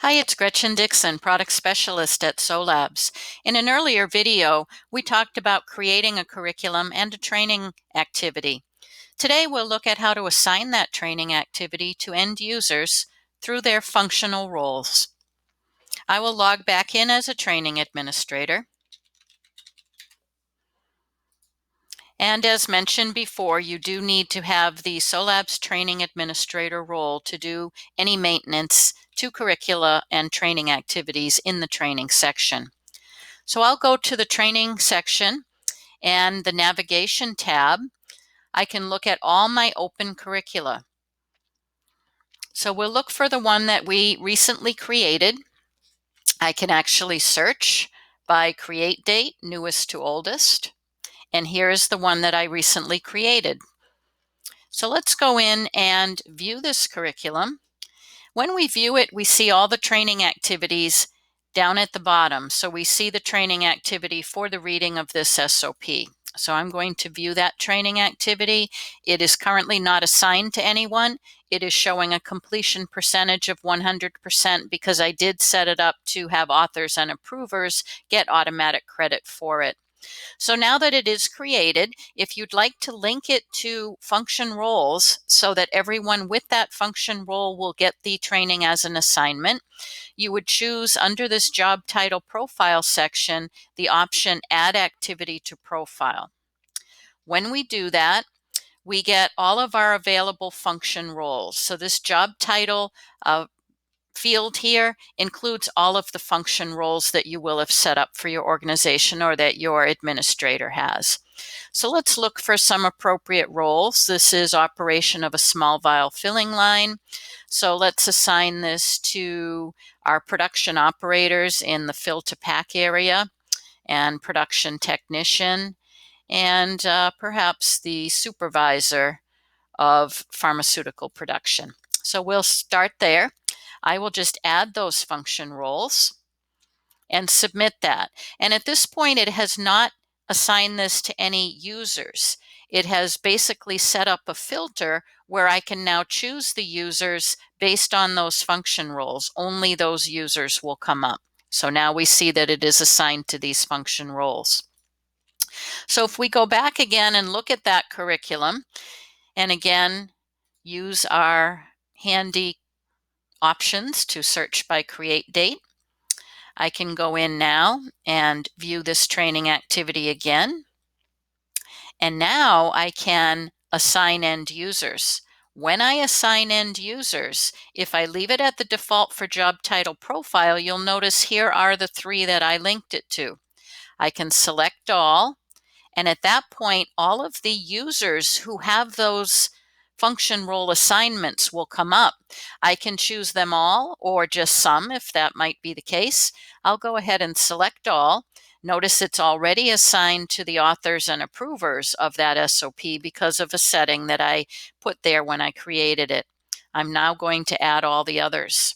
Hi, it's Gretchen Dixon, Product Specialist at SOLABS. In an earlier video, we talked about creating a curriculum and a training activity. Today, we'll look at how to assign that training activity to end users through their functional roles. I will log back in as a training administrator. And as mentioned before, you do need to have the SOLABS Training Administrator role to do any maintenance to curricula and training activities in the training section. So I'll go to the training section and the navigation tab. I can look at all my open curricula. So we'll look for the one that we recently created. I can actually search by create date, newest to oldest. And here's the one that I recently created. So let's go in and view this curriculum. When we view it, we see all the training activities down at the bottom. So we see the training activity for the reading of this SOP. So I'm going to view that training activity. It is currently not assigned to anyone. It is showing a completion percentage of 100% because I did set it up to have authors and approvers get automatic credit for it. So now that it is created, if you'd like to link it to function roles so that everyone with that function role will get the training as an assignment, you would choose under this job title profile section the option Add Activity to Profile. When we do that, we get all of our available function roles. So this job title field here includes all of the function roles that you will have set up for your organization or that your administrator has. So let's look for some appropriate roles. This is operation of a small vial filling line. So let's assign this to our production operators in the fill to pack area and production technician and perhaps the supervisor of pharmaceutical production. So we'll start there. I will just add those function roles and submit that. And at this point, it has not assigned this to any users. It has basically set up a filter where I can now choose the users based on those function roles. Only those users will come up. So now we see that it is assigned to these function roles. So if we go back again and look at that curriculum, and again, use our handy options to search by create date. I can go in now and view this training activity again. And now I can assign end users. When I assign end users, if I leave it at the default for job title profile, you'll notice here are the three that I linked it to. I can select all, and at that point, all of the users who have those function role assignments will come up. I can choose them all or just some if that might be the case. I'll go ahead and select all. Notice it's already assigned to the authors and approvers of that SOP because of a setting that I put there when I created it. I'm now going to add all the others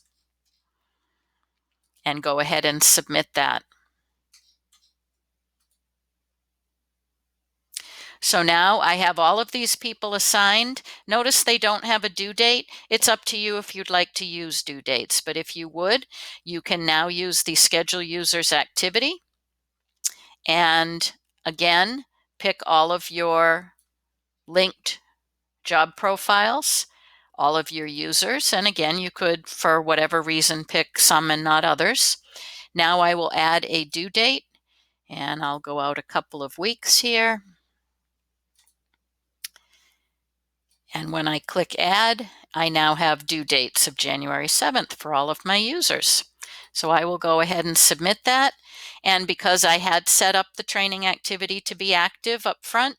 and go ahead and submit that. So now I have all of these people assigned. Notice they don't have a due date. It's up to you if you'd like to use due dates, but if you would, you can now use the schedule users activity. And again, pick all of your linked job profiles, all of your users. And again, you could, for whatever reason, pick some and not others. Now I will add a due date, and I'll go out a couple of weeks here. And when I click add, I now have due dates of January 7th for all of my users. So I will go ahead and submit that. And because I had set up the training activity to be active up front,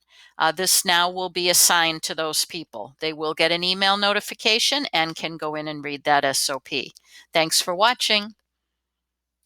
this now will be assigned to those people. They will get an email notification and can go in and read that SOP. Thanks for watching.